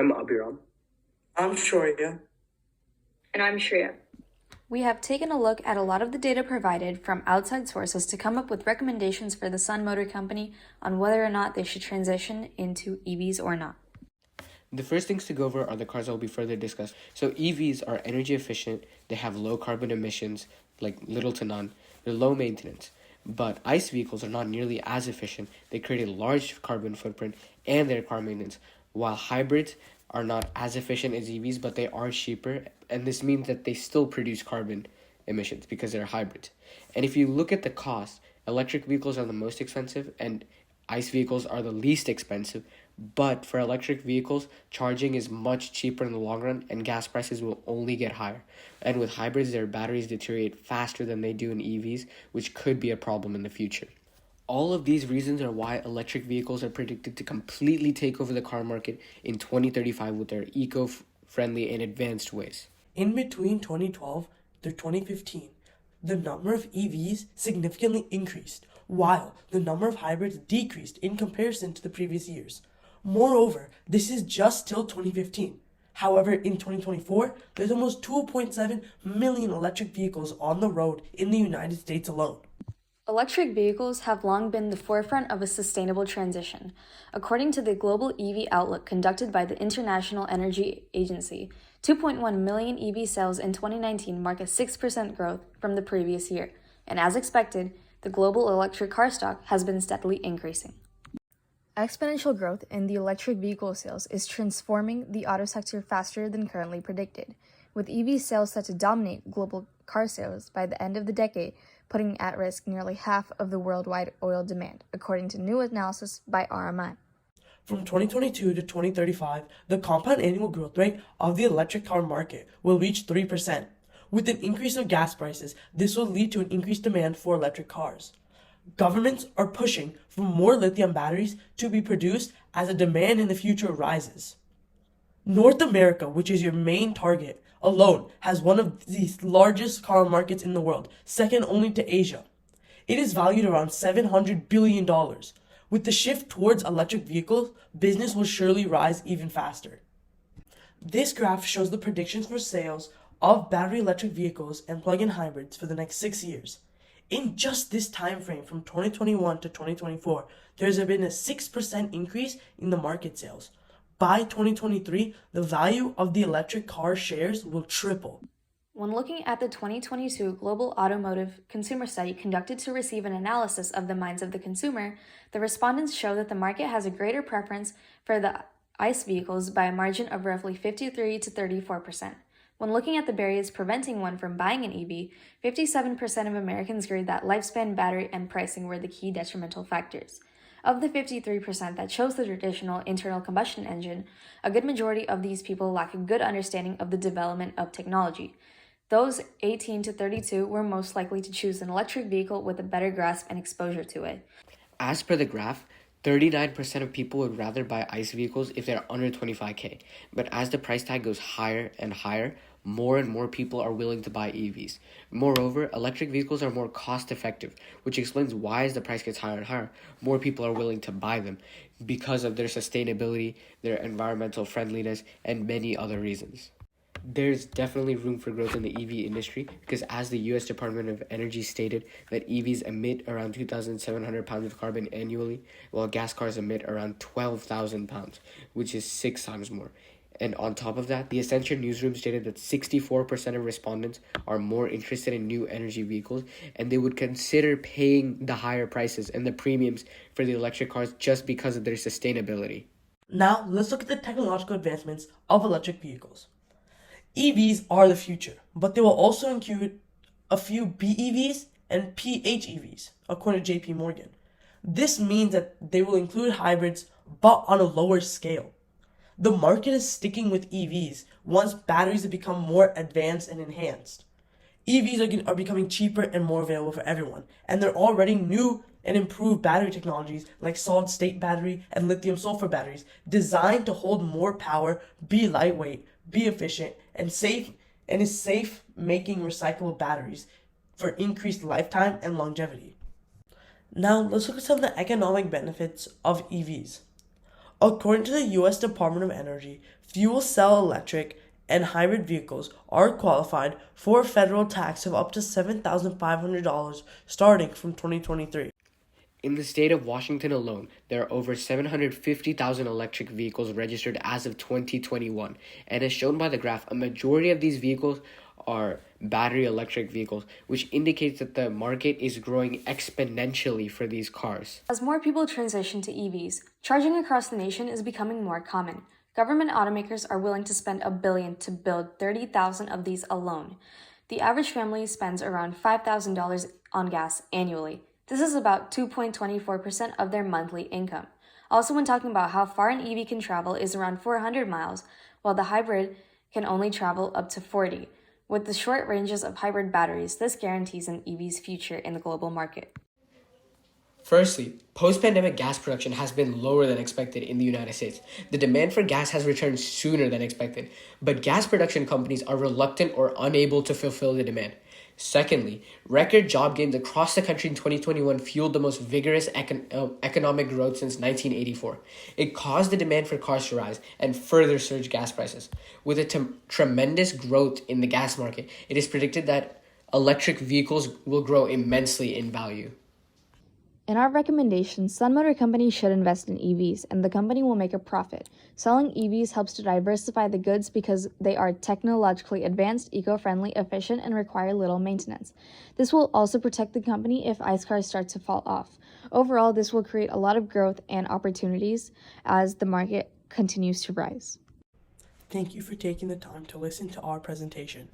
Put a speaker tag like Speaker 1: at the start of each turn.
Speaker 1: I'm Abhiram.
Speaker 2: I'm Shoria.
Speaker 3: And I'm Shreya.
Speaker 4: We have taken a look at a lot of the data provided from outside sources to come up with recommendations for the Sun Motor Company on whether or not they should transition into EVs or not.
Speaker 5: The first things to go over are the cars that will be further discussed. So EVs are energy efficient, they have low carbon emissions, like little to none, they're low maintenance. But ICE vehicles are not nearly as efficient, they create a large carbon footprint and they require maintenance, while hybrids are not as efficient as EVs, but they are cheaper, and this means that they still produce carbon emissions because they're hybrids. And if you look at the cost, electric vehicles are the most expensive and ICE vehicles are the least expensive, but for electric vehicles, charging is much cheaper in the long run and gas prices will only get higher. And with hybrids, their batteries deteriorate faster than they do in EVs, which could be a problem in the future. All of these reasons are why electric vehicles are predicted to completely take over the car market in 2035 with their eco-friendly and advanced ways.
Speaker 2: In between 2012 through 2015, the number of EVs significantly increased, while the number of hybrids decreased in comparison to the previous years. Moreover, this is just till 2015. However, in 2024, there's almost 2.7 million electric vehicles on the road in the United States alone.
Speaker 4: Electric vehicles have long been the forefront of a sustainable transition. According to the Global EV Outlook conducted by the International Energy Agency, 2.1 million EV sales in 2019 mark a 6% growth from the previous year, and as expected, the global electric car stock has been steadily increasing. Exponential growth in the electric vehicle sales is transforming the auto sector faster than currently predicted, with EV sales set to dominate global car sales by the end of the decade, putting at risk nearly half of the worldwide oil demand, according to new analysis by RMI.
Speaker 2: From 2022 to 2035, the compound annual growth rate of the electric car market will reach 3%. With an increase of gas prices, this will lead to an increased demand for electric cars. Governments are pushing for more lithium batteries to be produced as the demand in the future rises. North America, which is your main target, alone has one of the largest car markets in the world, second only to Asia. It is valued around $700 billion. With the shift towards electric vehicles, business will surely rise even faster. This graph shows the predictions for sales of battery electric vehicles and plug-in hybrids for the next 6 years. In just this time frame from 2021 to 2024, there has been a 6% increase in the market sales. By 2023, the value of the electric car shares will triple.
Speaker 4: When looking at the 2022 Global Automotive Consumer Study conducted to receive an analysis of the minds of the consumer, the respondents show that the market has a greater preference for the ICE vehicles by a margin of roughly 53 to 34%. When looking at the barriers preventing one from buying an EV, 57% of Americans agreed that lifespan, battery, and pricing were the key detrimental factors. Of the 53% that chose the traditional internal combustion engine, a good majority of these people lack a good understanding of the development of technology. Those 18 to 32 were most likely to choose an electric vehicle with a better grasp and exposure to it.
Speaker 5: As per the graph, 39% of people would rather buy ICE vehicles if they're under 25K. But as the price tag goes higher and higher, more and more people are willing to buy EVs. Moreover, electric vehicles are more cost effective, which explains why as the price gets higher and higher, more people are willing to buy them because of their sustainability, their environmental friendliness, and many other reasons. There's definitely room for growth in the EV industry because as the US Department of Energy stated that EVs emit around 2,700 pounds of carbon annually, while gas cars emit around 12,000 pounds, which is 6 times more. And on top of that, the Ascension newsroom stated that 64% of respondents are more interested in new energy vehicles, and they would consider paying the higher prices and the premiums for the electric cars just because of their sustainability.
Speaker 2: Now, let's look at the technological advancements of electric vehicles. EVs are the future, but they will also include a few BEVs and PHEVs, according to JP Morgan. This means that they will include hybrids, but on a lower scale. The market is sticking with EVs once batteries have become more advanced and enhanced. EVs are becoming cheaper and more available for everyone, and there are already new and improved battery technologies like solid-state battery and lithium-sulfur batteries designed to hold more power, be lightweight, be efficient, and is safe making recyclable batteries for increased lifetime and longevity. Now, let's look at some of the economic benefits of EVs. According to the U.S. Department of Energy, fuel cell electric and hybrid vehicles are qualified for a federal tax of up to $7,500 starting from 2023.
Speaker 5: In the state of Washington alone, there are over 750,000 electric vehicles registered as of 2021, and as shown by the graph, a majority of these vehicles are battery electric vehicles, which indicates that the market is growing exponentially for these cars.
Speaker 4: As more people transition to EVs, charging across the nation is becoming more common. Government automakers are willing to spend $1 billion to build 30,000 of these alone. The average family spends around $5,000 on gas annually. This is about 2.24% of their monthly income. Also, when talking about how far an EV can travel is around 400 miles, while the hybrid can only travel up to 40. With the short ranges of hybrid batteries, this guarantees an EV's future in the global market.
Speaker 5: Firstly, post-pandemic gas production has been lower than expected in the United States. The demand for gas has returned sooner than expected, but gas production companies are reluctant or unable to fulfill the demand. Secondly, record job gains across the country in 2021 fueled the most vigorous economic growth since 1984. It caused the demand for cars to rise and further surge gas prices. With a tremendous growth in the gas market, it is predicted that electric vehicles will grow immensely in value.
Speaker 4: In our recommendations, Sun Motor Company should invest in EVs, and the company will make a profit. Selling EVs helps to diversify the goods because they are technologically advanced, eco-friendly, efficient, and require little maintenance. This will also protect the company if ICE cars start to fall off. Overall, this will create a lot of growth and opportunities as the market continues to rise.
Speaker 2: Thank you for taking the time to listen to our presentation.